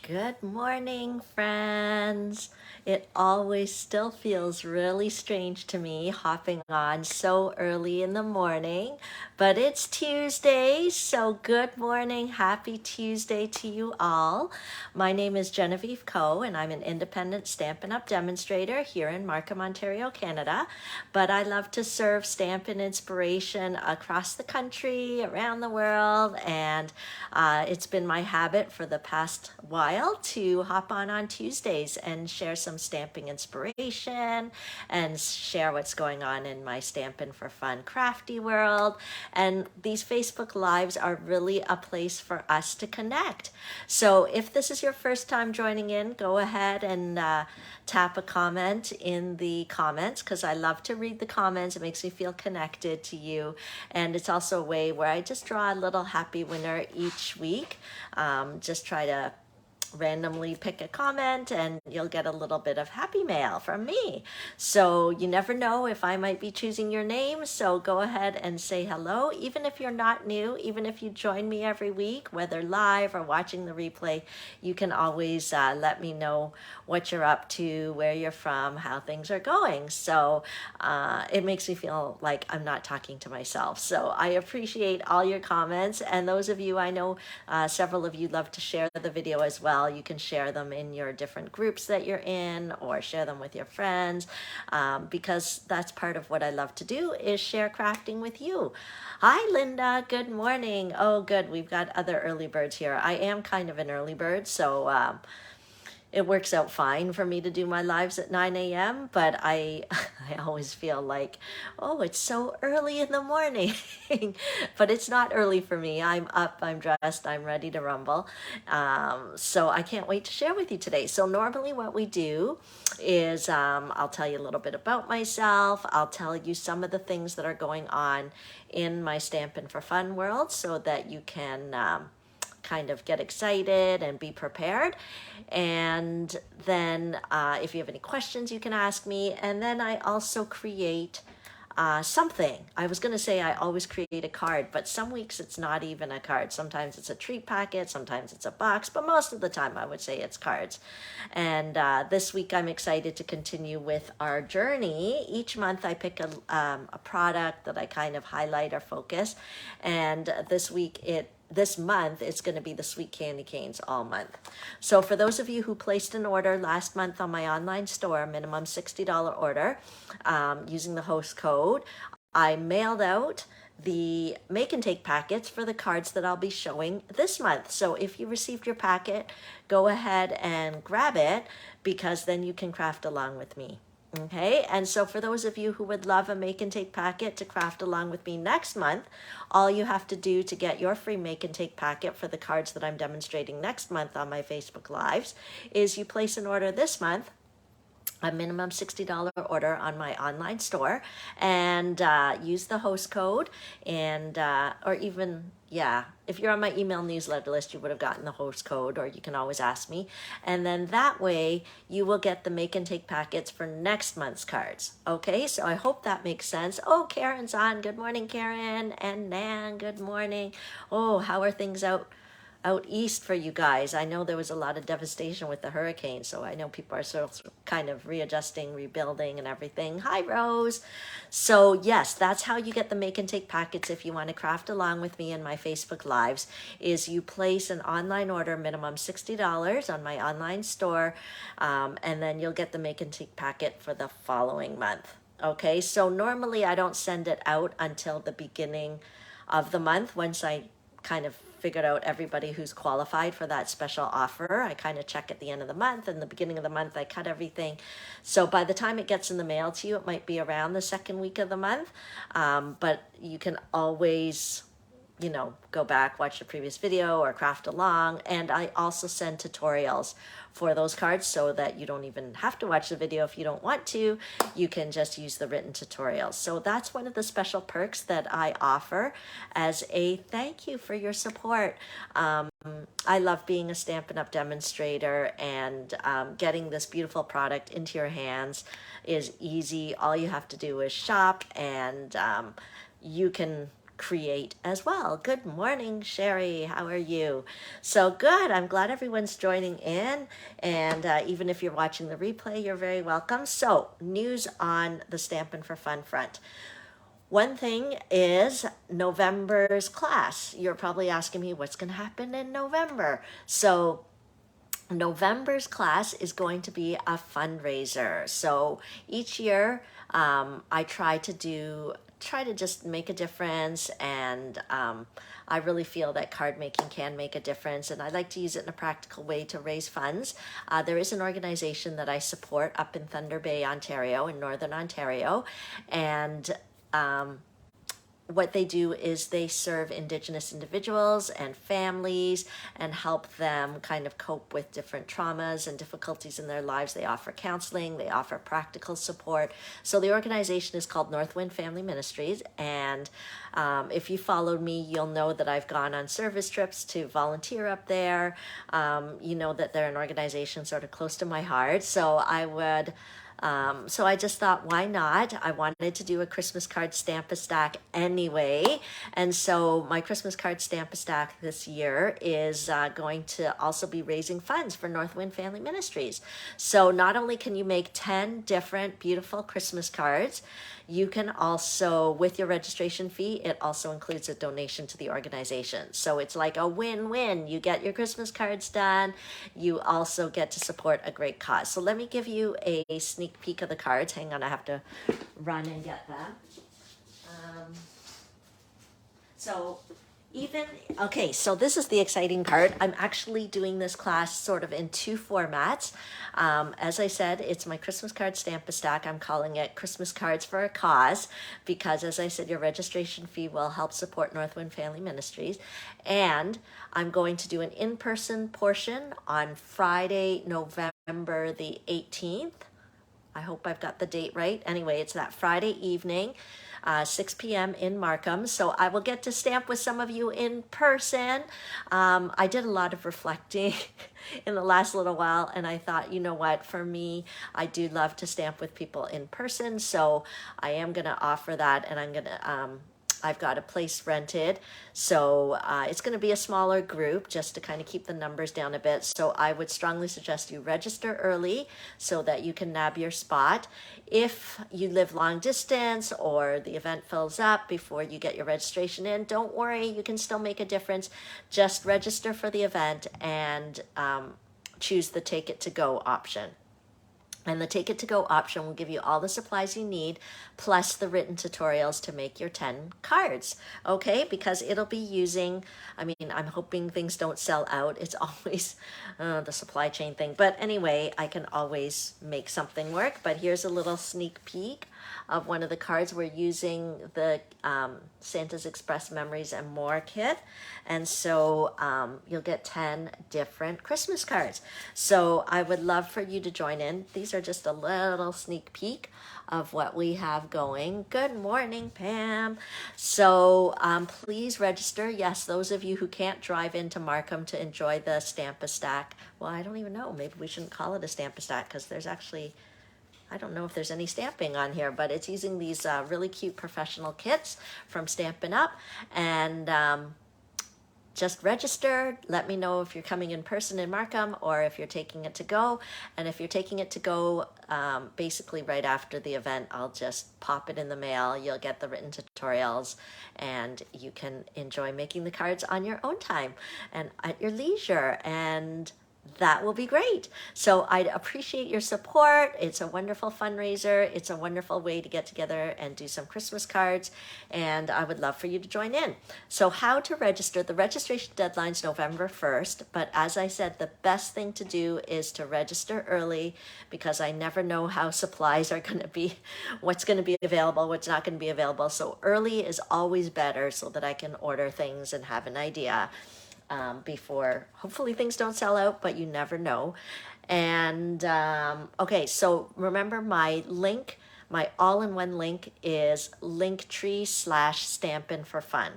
Good morning, friends. It always still feels really strange to me hopping on so early in the morning, but it's Tuesday, so good morning. Happy Tuesday to you all. My name is Genevieve Coe, and I'm an independent Stampin' Up! Demonstrator here in Markham, Ontario, Canada. But I love to serve Stampin' inspiration across the country, around the world, and it's been my habit for the past while to hop on Tuesdays and share some stamping inspiration and share what's going on in my Stampin' for Fun crafty world. And these Facebook Lives are really a place for us to connect. So if this is your first time joining in, go ahead and tap a comment in the comments because I love to read the comments. It makes me feel connected to you. And it's also a way where I just draw a little happy winner each week. Just try to randomly pick a comment and you'll get a little bit of happy mail from me. So you never know if I might be choosing your name. So go ahead and say hello. Even if you're not new, even if you join me every week, whether live or watching the replay, you can always let me know what you're up to, where you're from, how things are going. So it makes me feel like I'm not talking to myself. So I appreciate all your comments. And those of you, I know several of you love to share the video as well. You can share them in your different groups that you're in or share them with your friends because that's part of what I love to do is share crafting with you. Hi, Linda. Good morning. Oh, good. We've got other early birds here. I am kind of an early bird, so it works out fine for me to do my lives at 9 a.m. But I always feel like, oh, it's so early in the morning. But it's not early for me. I'm up, I'm dressed, I'm ready to rumble. So I can't wait to share with you today. So normally what we do is I'll tell you a little bit about myself. I'll tell you some of the things that are going on in my Stampin' for Fun world so that you can kind of get excited and be prepared. And then if you have any questions, you can ask me. And then I also create something. I was going to say I always create a card, but some weeks it's not even a card. Sometimes it's a treat packet, sometimes it's a box, but most of the time I would say it's cards. And this week I'm excited to continue with our journey. Each month I pick a product that I kind of highlight or focus. And this month, it's going to be the sweet candy canes all month. So for those of you who placed an order last month on my online store, minimum $60 order, using the host code, I mailed out the make and take packets for the cards that I'll be showing this month. So if you received your packet, go ahead and grab it because then you can craft along with me. Okay, and so for those of you who would love a make and take packet to craft along with me next month, all you have to do to get your free make and take packet for the cards that I'm demonstrating next month on my Facebook Lives is you place an order this month, a minimum $60 order on my online store, and use the host code, and or even, yeah, if you're on my email newsletter list, you would have gotten the host code, or you can always ask me. And then that way you will get the make and take packets for next month's cards. Okay, so I hope that makes sense. Oh, Karen's on. Good morning, Karen. And Nan, good morning. Oh, how are things out east for you guys? I know there was a lot of devastation with the hurricane, so I know people are sort of kind of readjusting, rebuilding and everything. Hi, Rose. So yes, that's how you get the make and take packets if you want to craft along with me in my Facebook Lives, is you place an online order, minimum $60 on my online store, and then you'll get the make and take packet for the following month. Okay, so normally I don't send it out until the beginning of the month once I kind of figured out everybody who's qualified for that special offer. I kind of check at the end of the month, and the beginning of the month I cut everything. So by the time it gets in the mail to you, it might be around the second week of the month, but you can always go back, watch the previous video or craft along. And I also send tutorials for those cards so that you don't even have to watch the video if you don't want to. You can just use the written tutorials. So that's one of the special perks that I offer as a thank you for your support. I love being a Stampin' Up! Demonstrator, and getting this beautiful product into your hands is easy. All you have to do is shop, and you can create as well. Good morning, Sherry. How are you? So good. I'm glad everyone's joining in. And even if you're watching the replay, you're very welcome. So, news on the Stampin' for Fun front. One thing is November's class. You're probably asking me what's going to happen in November. So, November's class is going to be a fundraiser. So each year, I try to just make a difference, and I really feel that card making can make a difference, and I like to use it in a practical way to raise funds. There is an organization that I support up in Thunder Bay, Ontario, in Northern Ontario, and what they do is they serve Indigenous individuals and families and help them kind of cope with different traumas and difficulties in their lives. They offer counseling, they offer practical support. So the organization is called Northwind Family Ministries, and if you followed me, you'll know that I've gone on service trips to volunteer up there. You know that they're an organization sort of close to my heart, so I just thought, why not? I wanted to do a Christmas card Stamp-A-Stack anyway. And so my Christmas card Stamp-A-Stack this year is going to also be raising funds for Northwind Family Ministries. So not only can you make 10 different beautiful Christmas cards, you can also, with your registration fee, it also includes a donation to the organization. So it's like a win-win. You get your Christmas cards done. You also get to support a great cause. So let me give you a sneak peek of the cards. Hang on, I have to run and get them. So okay, so this is the exciting part. I'm actually doing this class sort of in two formats. As I said, it's my Christmas card Stamp-A-Stack. I'm calling it Christmas Cards for a Cause because, as I said, your registration fee will help support Northwind Family Ministries. And I'm going to do an in-person portion on Friday, November the 18th. I hope I've got the date right. Anyway, it's that Friday evening, 6 p.m. in Markham. So I will get to stamp with some of you in person. I did a lot of reflecting in the last little while, and I thought, you know what, for me, I do love to stamp with people in person. So I am going to offer that, and I've got a place rented, so it's going to be a smaller group just to kind of keep the numbers down a bit. So I would strongly suggest you register early so that you can nab your spot. If you live long distance or the event fills up before you get your registration in, don't worry, you can still make a difference. Just register for the event and choose the Take It To Go option. And the Take It To Go option will give you all the supplies you need, plus the written tutorials to make your 10 cards, okay? Because it'll be using, I'm hoping things don't sell out. It's always the supply chain thing. But anyway, I can always make something work. But here's a little sneak peek of one of the cards. We're using the Santa's Express Memories and More kit. And so you'll get 10 different Christmas cards. So I would love for you to join in. These are just a little sneak peek of what we have going. Good morning, Pam. So please register. Yes, those of you who can't drive into Markham to enjoy the Stamp-A-Stack. Well, I don't even know. Maybe we shouldn't call it a Stamp-A-Stack because there's actually, I don't know if there's any stamping on here, but it's using these really cute professional kits from Stampin' Up. And just register. Let me know if you're coming in person in Markham or if you're taking it to go. And if you're taking it to go, basically right after the event, I'll just pop it in the mail. You'll get the written tutorials and you can enjoy making the cards on your own time and at your leisure. And that will be great. So I'd appreciate your support. It's a wonderful fundraiser. It's a wonderful way to get together and do some Christmas cards. And I would love for you to join in. So how to register? The registration deadline's November 1st. But as I said, the best thing to do is to register early because I never know how supplies are going to be, what's going to be available, what's not going to be available. So early is always better so that I can order things and have an idea. Before hopefully things don't sell out, but you never know. And okay, so remember my link, my all-in-one link is linktree/Stampin' for Fun,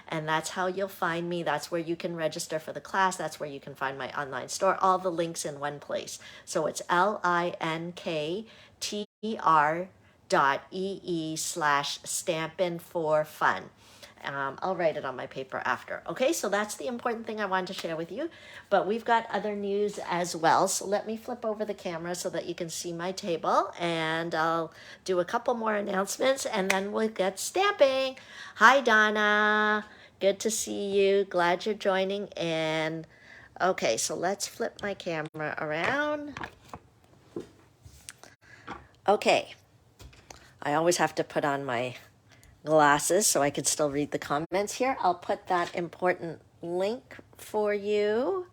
and that's how you'll find me. That's where you can register for the class. That's where you can find my online store, all the links in one place. So it's linktr.ee/Stampin' for Fun. I'll write it on my paper after. Okay, so that's the important thing I wanted to share with you. But we've got other news as well. So let me flip over the camera so that you can see my table, and I'll do a couple more announcements and then we'll get stamping. Hi, Donna. Good to see you. Glad you're joining in. Okay, so let's flip my camera around. Okay, I always have to put on my glasses so I can still read the comments here. I'll put that important link for you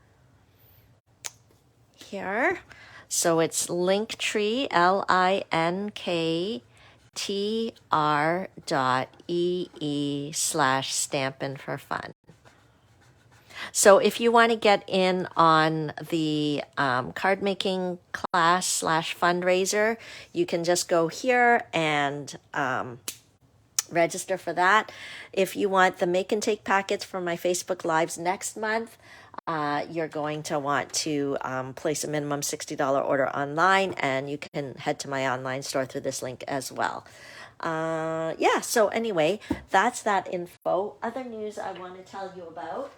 here. So it's Linktree, linktr.ee/Stampin' for Fun. So if you want to get in on the card making class / fundraiser, you can just go here and register for that. If you want the make and take packets for my Facebook Lives next month, you're going to want to place a minimum $60 order online, and you can head to my online store through this link as well. Yeah, so anyway, that's that info. Other news I want to tell you about.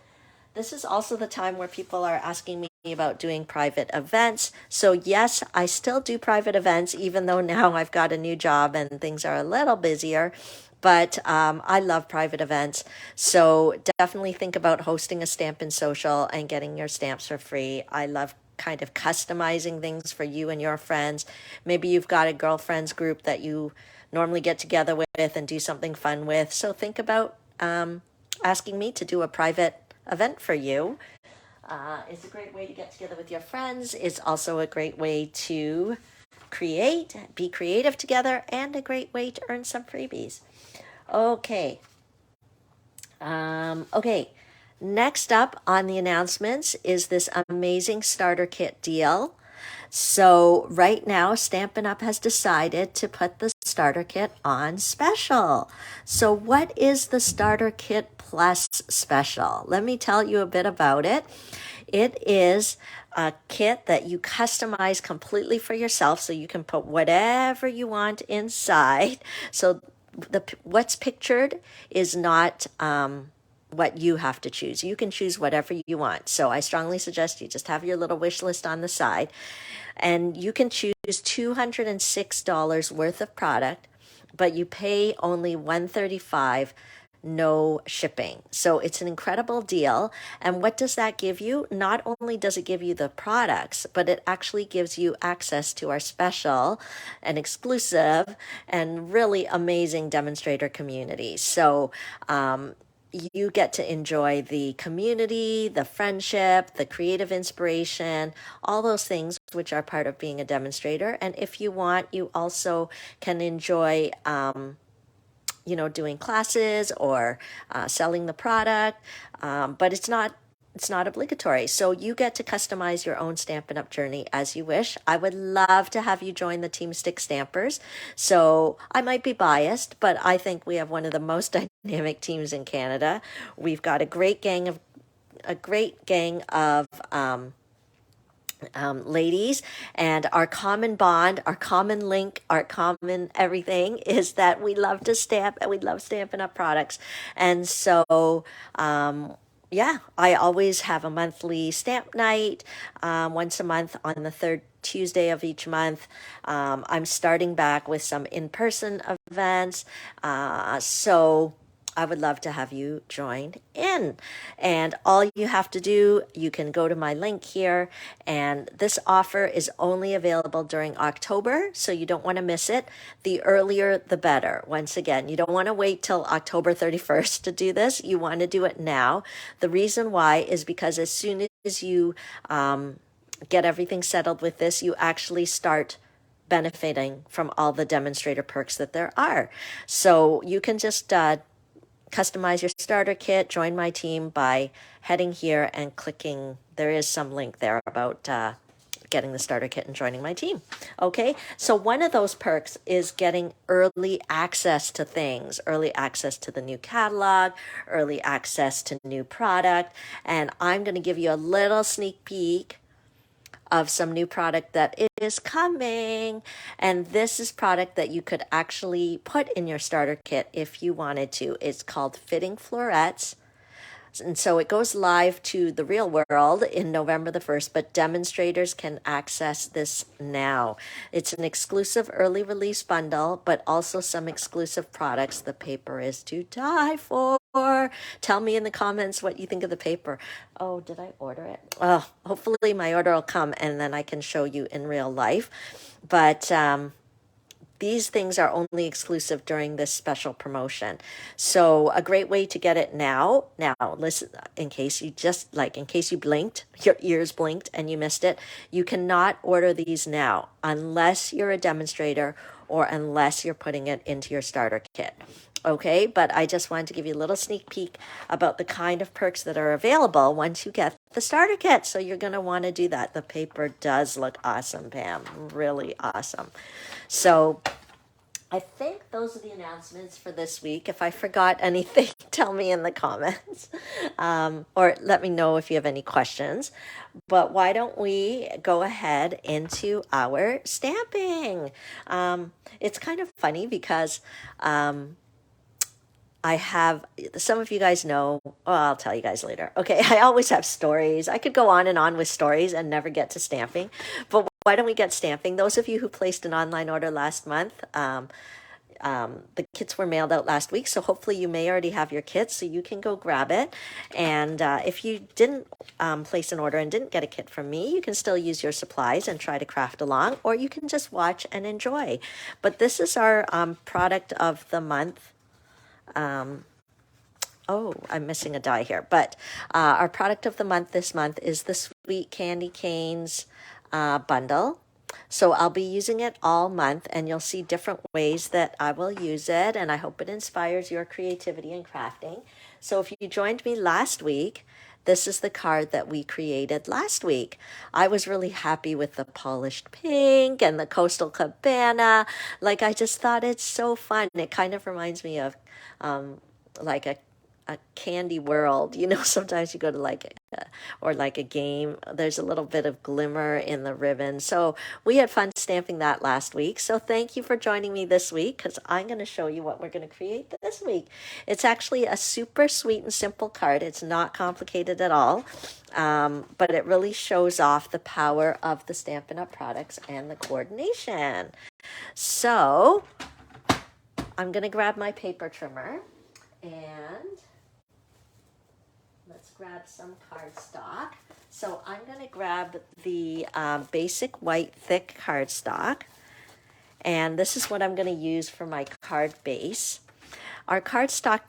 This is also the time where people are asking me about doing private events. So yes, I still do private events, even though now I've got a new job and things are a little busier. But I love private events. So definitely think about hosting a Stampin' Social and getting your stamps for free. I love kind of customizing things for you and your friends. Maybe you've got a girlfriends group that you normally get together with and do something fun with. So think about asking me to do a private event for you. It's a great way to get together with your friends. It's also a great way to be creative together, and a great way to earn some freebies. Okay. Okay. Next up on the announcements is this amazing starter kit deal. So right now, Stampin' Up! Has decided to put the starter kit on special. So what is the starter kit plus special? Let me tell you a bit about it. It is a kit that you customize completely for yourself, so you can put whatever you want inside. So what's pictured is not what you have to choose. You can choose whatever you want. So I strongly suggest you just have your little wish list on the side, and you can choose $206 worth of product, but you pay only $135, no shipping. So it's an incredible deal. And what does that give you? Not only does it give you the products, but it actually gives you access to our special and exclusive and really amazing demonstrator community. So you get to enjoy the community, the friendship, the creative inspiration, all those things which are part of being a demonstrator. And if you want, you also can enjoy doing classes or selling the product, but it's not obligatory. So you get to customize your own Stampin' Up! Journey as you wish. I would love to have you join the Team Stick Stampers. So I might be biased, but I think we have one of the most dynamic teams in Canada. We've got a great gang of ladies, and our common bond, our common link, our common everything is that we love to stamp, and we love Stampin' Up! Products. And so yeah, I always have a monthly stamp night, once a month on the third Tuesday of each month. I'm starting back with some in-person events, so I would love to have you join in. And all you have to do, you can go to my link here, and this offer is only available during October, so you don't want to miss it. The earlier, the better. Once again, you don't want to wait till October 31st to do this. You want to do it now. The reason why is because as soon as you get everything settled with this, you actually start benefiting from all the demonstrator perks that there are. So you can just customize your starter kit, join my team by heading here and clicking. There is some link there about getting the starter kit and joining my team. Okay, so one of those perks is getting early access to things, early access to the new catalog, early access to new product. And I'm going to give you a little sneak peek of some new product that is coming. And this is product that you could actually put in your starter kit if you wanted to. It's called Fitting Florets. And so it goes live to the real world in November the 1st, but demonstrators can access this now. It's an exclusive early release bundle, but also some exclusive products. The paper is to die for. Tell me in the comments what you think of the paper. Oh, did I order it? Oh, hopefully my order will come and then I can show you in real life. But these things are only exclusive during this special promotion. So a great way to get it now, listen, in case you blinked, your ears blinked and you missed it, you cannot order these now unless you're a demonstrator or unless you're putting it into your starter kit. Okay, but I just wanted to give you a little sneak peek about the kind of perks that are available once you get the starter kit. So you're going to want to do that. The paper does look awesome, Pam. Really awesome. So I think those are the announcements for this week. If I forgot anything, tell me in the comments, or let me know if you have any questions. But why don't we go ahead into our stamping? It's kind of funny because I have, some of you guys know, well, I'll tell you guys later. Okay, I always have stories. I could go on and on with stories and never get to stamping. But why don't we get stamping? Those of you who placed an online order last month, the kits were mailed out last week, so hopefully you may already have your kits, so you can go grab it. And if you didn't place an order and didn't get a kit from me, you can still use your supplies and try to craft along, or you can just watch and enjoy. But this is our product of the month. Oh, I'm missing a die here. But our product of the month this month is the Sweet Candy Canes bundle. So I'll be using it all month, and you'll see different ways that I will use it, and I hope it inspires your creativity and crafting. So if you joined me last week, this is the card that we created last week. I was really happy with the polished pink and the coastal cabana. Like, I just thought it's so fun. It kind of reminds me of like a candy world, sometimes you go to like a game, there's a little bit of glimmer in the ribbon. So we had fun stamping that last week. So thank you for joining me this week, because I'm going to show you what we're going to create this week. It's actually a super sweet and simple card. It's not complicated at all, but it really shows off the power of the Stampin' Up! Products and the coordination. So I'm going to grab my paper trimmer and let's grab some cardstock. So I'm going to grab the basic white thick cardstock, and this is what I'm going to use for my card base. Our cardstock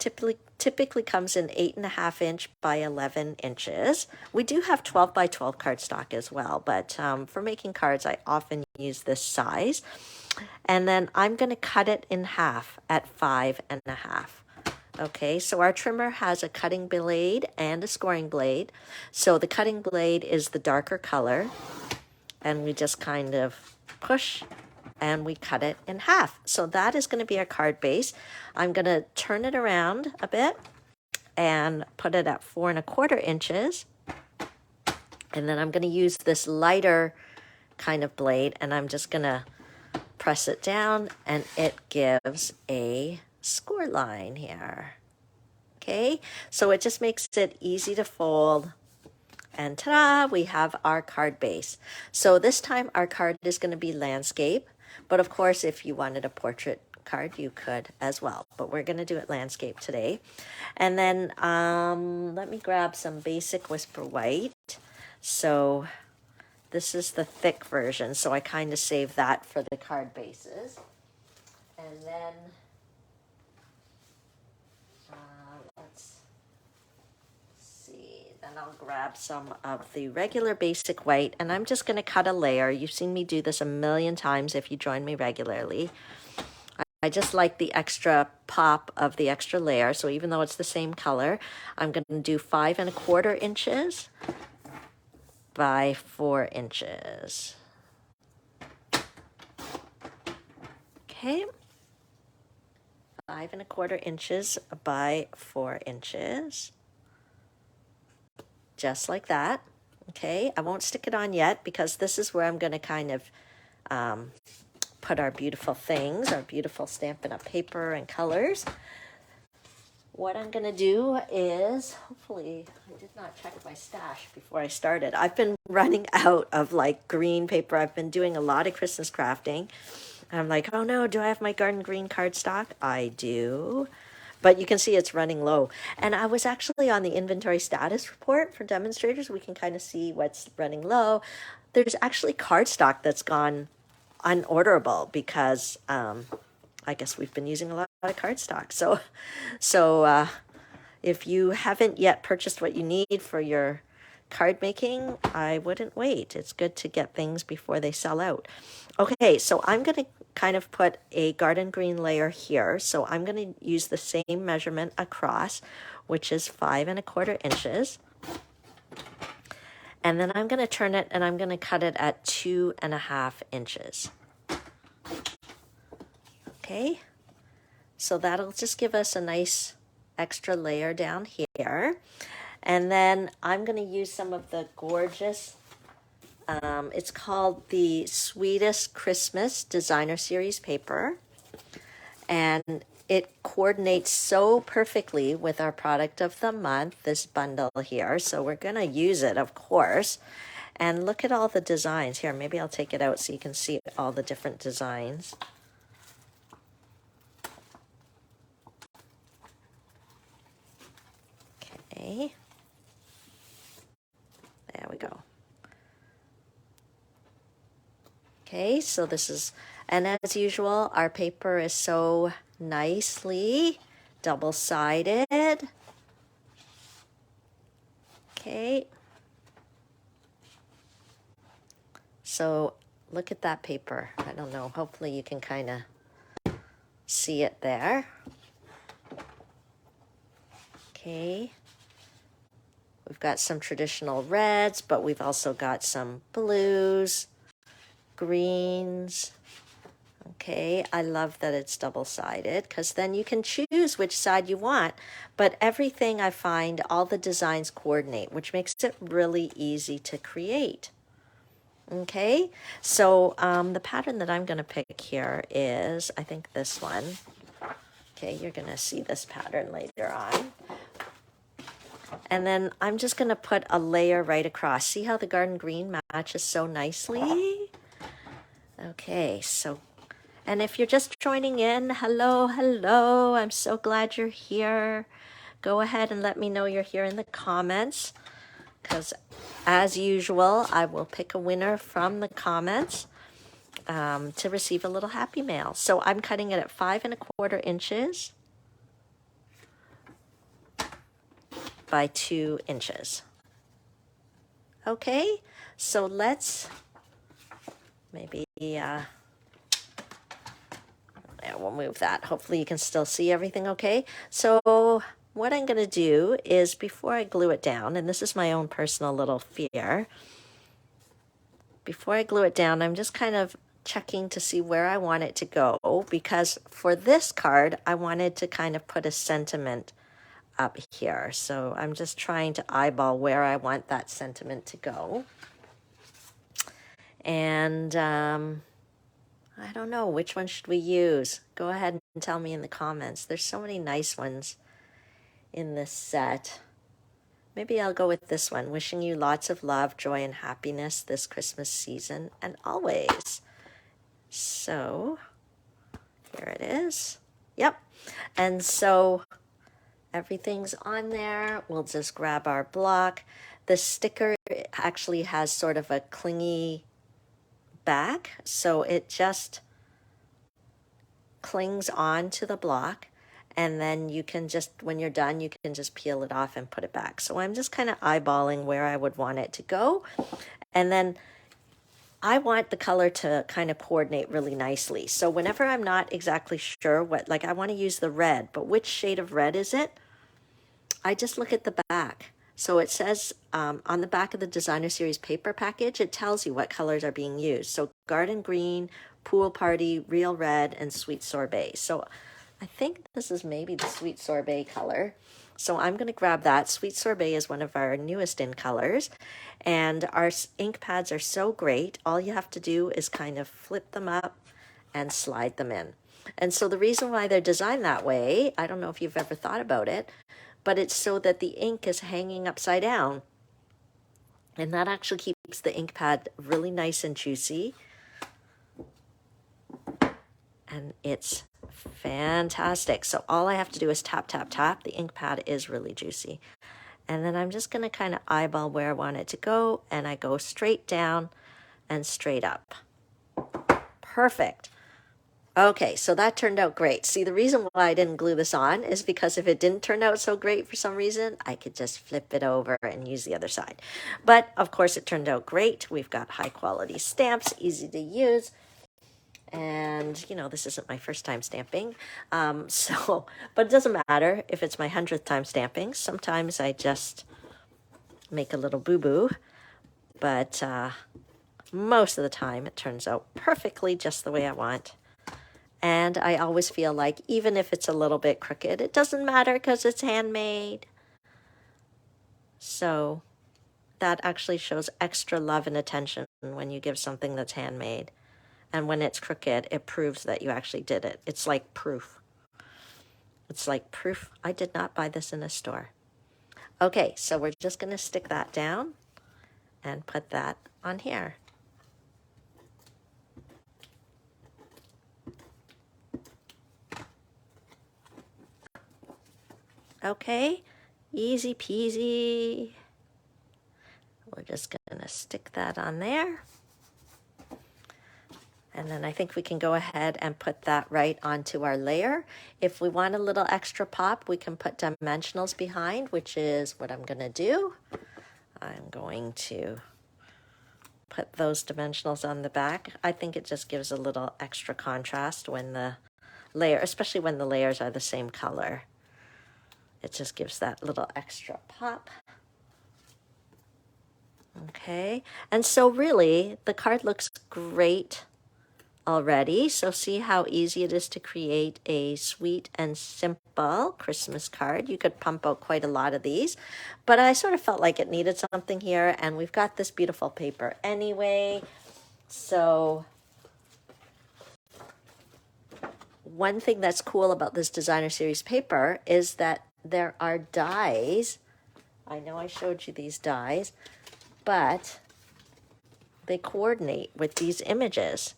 typically comes in 8.5 inch by 11 inches. We do have 12 by 12 cardstock as well, but for making cards, I often use this size. And then I'm going to cut it in half at 5.5. Okay, so our trimmer has a cutting blade and a scoring blade. So the cutting blade is the darker color, and we just kind of push and we cut it in half. So that is going to be our card base. I'm going to turn it around a bit and put it at 4.25 inches. And then I'm going to use this lighter kind of blade, and I'm just going to press it down, and it gives a score line here. Okay, so it just makes it easy to fold, and ta-da, we have our card base. So this time our card is going to be landscape, but of course if you wanted a portrait card you could as well, but we're going to do it landscape today. And then let me grab some basic Whisper White. So this is the thick version, so I kind of save that for the card bases. And then let's see, then I'll grab some of the regular basic white, and I'm just going to cut a layer. You've seen me do this a million times if you join me regularly. I just like the extra pop of the extra layer, so even though it's the same color, I'm going to do 5.25 inches by 4 inches. Okay, 5.25 inches by 4 inches, just like that. Okay, I won't stick it on yet because this is where I'm going to kind of put our beautiful things, our beautiful Stampin' Up! Paper and colors. What I'm going to do is, hopefully, I did not check my stash before I started. I've been running out of like green paper. I've been doing a lot of Christmas crafting. And I'm like, oh no, do I have my garden green cardstock? I do. But you can see it's running low. And I was actually on the inventory status report for demonstrators. We can kind of see what's running low. There's actually cardstock that's gone unorderable because I guess we've been using a lot of cardstock. So if you haven't yet purchased what you need for your card making, I wouldn't wait. It's good to get things before they sell out. Okay, so I'm going to kind of put a garden green layer here. So I'm going to use the same measurement across, which is 5¼ inches. And then I'm going to turn it and I'm going to cut it at 2½ inches. Okay, so that'll just give us a nice extra layer down here. And then I'm going to use some of the gorgeous, it's called the Sweetest Christmas Designer Series paper. And it coordinates so perfectly with our product of the month, this bundle here. So we're going to use it, of course. And look at all the designs here. Maybe I'll take it out so you can see all the different designs. Okay. There we go. Okay, so this is, and as usual, our paper is so nicely double-sided. Okay. So look at that paper. I don't know, hopefully you can kind of see it there. Okay. We've got some traditional reds, but we've also got some blues, greens. Okay, I love that it's double-sided because then you can choose which side you want. But everything I find, all the designs coordinate, which makes it really easy to create. Okay, so the pattern that I'm going to pick here is, I think this one. Okay, you're going to see this pattern later on. And then I'm just going to put a layer right across. See how the garden green matches so nicely? Okay, so, and if you're just joining in, hello, hello. I'm so glad you're here. Go ahead and let me know you're here in the comments, because as usual, I will pick a winner from the comments to receive a little happy mail. So I'm cutting it at 5¼ inches by 2 inches. Okay, so let's maybe, yeah, we'll move that. Hopefully you can still see everything okay. So what I'm going to do is, before I glue it down, and this is my own personal little fear, before I glue it down, I'm just kind of checking to see where I want it to go, because for this card, I wanted to kind of put a sentiment up here. So I'm just trying to eyeball where I want that sentiment to go. And I don't know, which one should we use? Go ahead and tell me in the comments. There's so many nice ones in this set. Maybe I'll go with this one. Wishing you lots of love, joy, and happiness this Christmas season and always. So here it is. Yep. And so everything's on there. We'll just grab our block. The sticker actually has sort of a clingy back, so it just clings on to the block, and then you can just, when you're done, you can just peel it off and put it back. So I'm just kind of eyeballing where I would want it to go, and then I want the color to kind of coordinate really nicely. So whenever I'm not exactly sure what, like I want to use the red, but which shade of red is it? I just look at the back. So it says on the back of the Designer Series paper package, it tells you what colors are being used. So garden green, pool party, real red, and sweet sorbet. So I think this is maybe the sweet sorbet color. So I'm going to grab that. Sweet Sorbet is one of our newest in colors. And our ink pads are so great. All you have to do is kind of flip them up and slide them in. And so the reason why they're designed that way, I don't know if you've ever thought about it, but it's so that the ink is hanging upside down. And that actually keeps the ink pad really nice and juicy. And it's fantastic. So all I have to do is tap, tap, tap. The ink pad is really juicy. And then I'm just going to kind of eyeball where I want it to go. And I go straight down and straight up. Perfect. Okay, so that turned out great. See, the reason why I didn't glue this on is because if it didn't turn out so great for some reason, I could just flip it over and use the other side. But of course it turned out great. We've got high quality stamps, easy to use. And, you know, this isn't my first time stamping. But it doesn't matter if it's my 100th time stamping. Sometimes I just make a little boo-boo. But most of the time it turns out perfectly just the way I want. And I always feel like even if it's a little bit crooked, it doesn't matter because it's handmade. So that actually shows extra love and attention when you give something that's handmade. And when it's crooked, it proves that you actually did it. It's like proof. It's like proof I did not buy this in a store. Okay, so we're just going to stick that down and put that on here. Okay, easy peasy. We're just going to stick that on there. And then I think we can go ahead and put that right onto our layer. If we want a little extra pop, we can put dimensionals behind, which is what I'm going to do. I'm going to put those dimensionals on the back. I think it just gives a little extra contrast when the layer, especially when the layers are the same color. It just gives that little extra pop. Okay, and so really the card looks great already. So see how easy it is to create a sweet and simple Christmas card. You could pump out quite a lot of these, but I sort of felt like it needed something here, and we've got this beautiful paper anyway. So one thing that's cool about this designer series paper is that there are dies. I know I showed you these dies, but they coordinate with these images.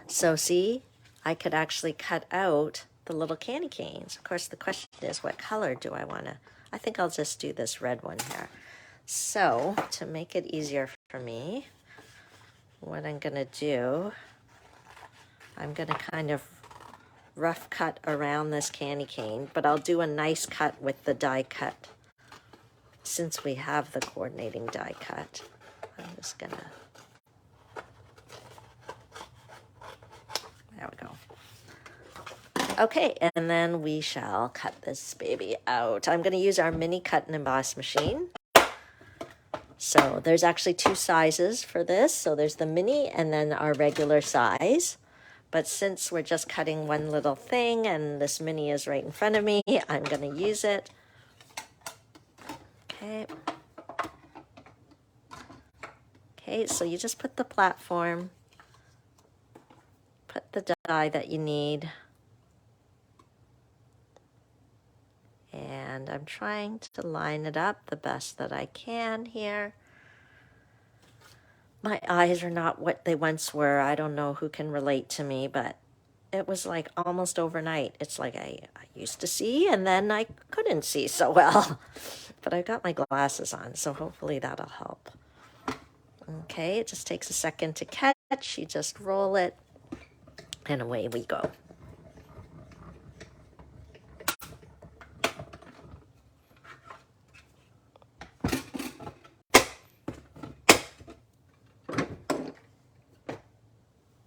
So see, I could actually cut out the little candy canes. Of course, the question is, what color do I want to? I think I'll just do this red one here. So to make it easier for me, what I'm going to do, I'm going to kind of rough cut around this candy cane, but I'll do a nice cut with the die cut. Since we have the coordinating die cut, I'm just going to, there we go. Okay, and then we shall cut this baby out. I'm going to use our mini cut and emboss machine. So there's actually two sizes for this. So there's the mini and then our regular size. But since we're just cutting one little thing and this mini is right in front of me, I'm going to use it. Okay. Okay, so you just put the platform, put the die that you need. And I'm trying to line it up the best that I can here. My eyes are not what they once were. I don't know who can relate to me, but it was like almost overnight. It's like I used to see and then I couldn't see so well. But I got my glasses on, so hopefully that'll help. Okay, it just takes a second to catch. You just roll it, and away we go.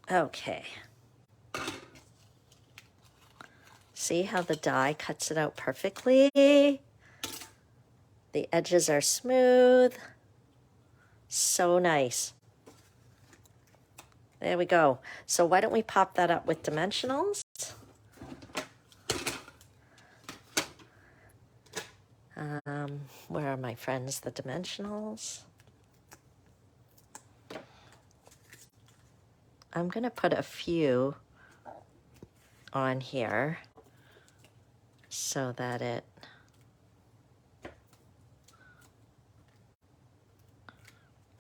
Okay. See how the die cuts it out perfectly? The edges are smooth. So nice. There we go. So why don't we pop that up with dimensionals? Where are my friends, the dimensionals? I'm going to put a few on here so that it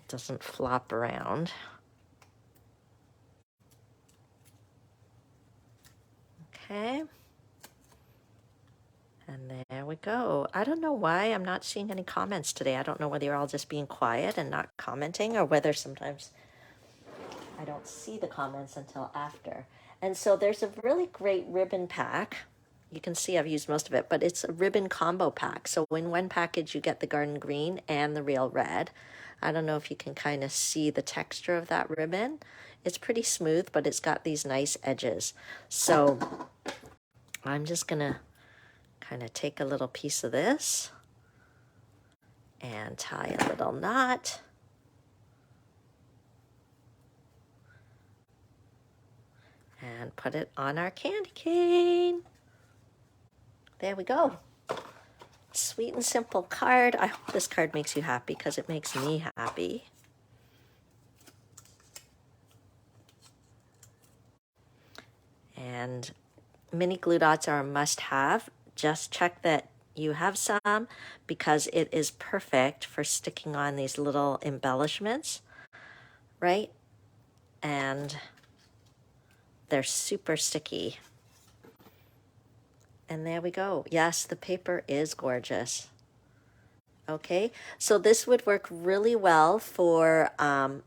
doesn't flop around. Okay. And there we go. I don't know why I'm not seeing any comments today. I don't know whether you're all just being quiet and not commenting, or whether sometimes I don't see the comments until after. And so there's a really great ribbon pack. You can see I've used most of it, but it's a ribbon combo pack. So in one package, you get the garden green and the real red. I don't know if you can kind of see the texture of that ribbon. It's pretty smooth, but it's got these nice edges. So I'm just going to kind of take a little piece of this and tie a little knot. And put it on our candy cane. There we go. Sweet and simple card. I hope this card makes you happy because it makes me happy. And mini glue dots are a must-have. Just check that you have some because it is perfect for sticking on these little embellishments, right? And they're super sticky. And there we go. Yes, the paper is gorgeous. Okay, so this would work really well for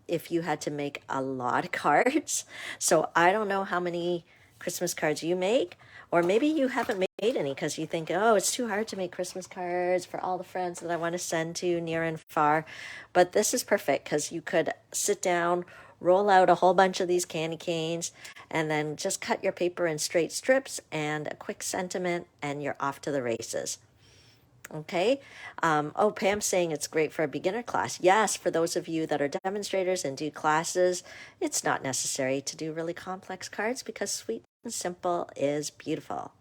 if you had to make a lot of cards. So I don't know how many Christmas cards you make, or maybe you haven't made any because you think, oh, it's too hard to make Christmas cards for all the friends that I want to send to near and far. But this is perfect because you could sit down, roll out a whole bunch of these candy canes, and then just cut your paper in straight strips and a quick sentiment, and you're off to the races. Okay. Oh, Pam's saying it's great for a beginner class. Yes, for those of you that are demonstrators and do classes, it's not necessary to do really complex cards because sweet and simple is beautiful.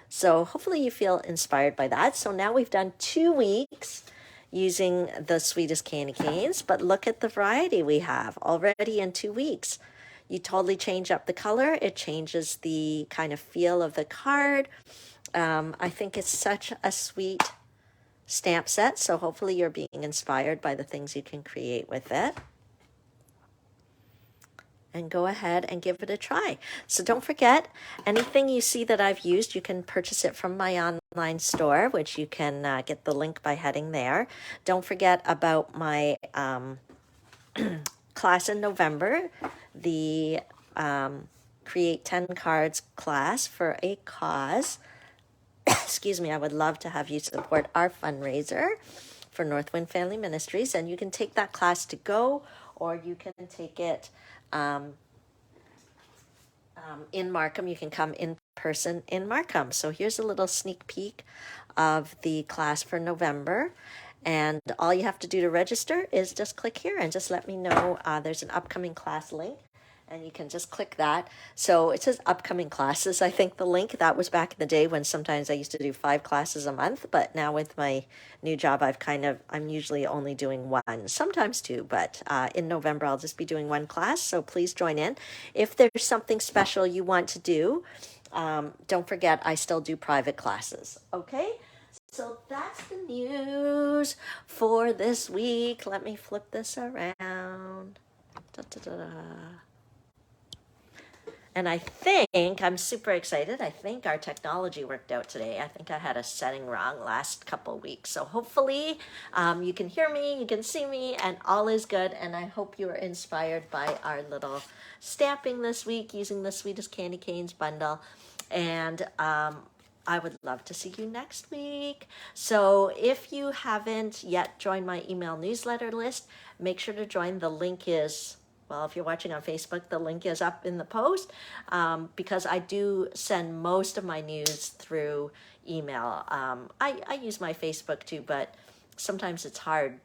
So hopefully you feel inspired by that. So now we've done 2 weeks using the Sweetest Candy Canes, but look at the variety we have already in 2 weeks. You totally change up the color. It changes the kind of feel of the card. I think it's such a sweet stamp set, so hopefully you're being inspired by the things you can create with it. And go ahead and give it a try. So don't forget, anything you see that I've used, you can purchase it from my online store, which you can get the link by heading there. Don't forget about my class in November, the Create 10 Cards class for a cause. Excuse me, I would love to have you support our fundraiser for Northwind Family Ministries, and you can take that class to go, or you can take it in Markham. You can come in person in Markham. So here's a little sneak peek of the class for November. And all you have to do to register is just click here and just let me know there's an upcoming class link. And you can just click that. So it says upcoming classes. I think the link, that was back in the day when sometimes I used to do 5 classes a month. But now with my new job, I'm usually only doing 1, sometimes 2. But in November, I'll just be doing 1 class. So please join in. If there's something special you want to do, don't forget I still do private classes. Okay? So that's the news for this week. Let me flip this around. Da, da, da, da. And I think, I'm super excited, I think our technology worked out today. I think I had a setting wrong last couple weeks. So hopefully you can hear me, you can see me, and all is good. And I hope you are inspired by our little stamping this week using the Sweetest Candy Canes bundle. And I would love to see you next week. So if you haven't yet joined my email newsletter list, make sure to join. The link is... Well, if you're watching on Facebook, the link is up in the post because I do send most of my news through email. I use my Facebook too, but sometimes it's hard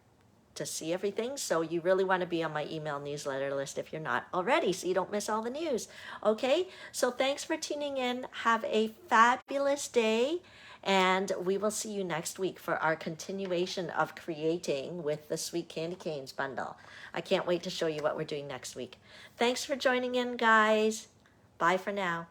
to see everything. So you really want to be on my email newsletter list if you're not already, so you don't miss all the news. Okay, so thanks for tuning in. Have a fabulous day. And we will see you next week for our continuation of creating with the Sweet Candy Canes bundle. I can't wait to show you what we're doing next week. Thanks for joining in, guys. Bye for now.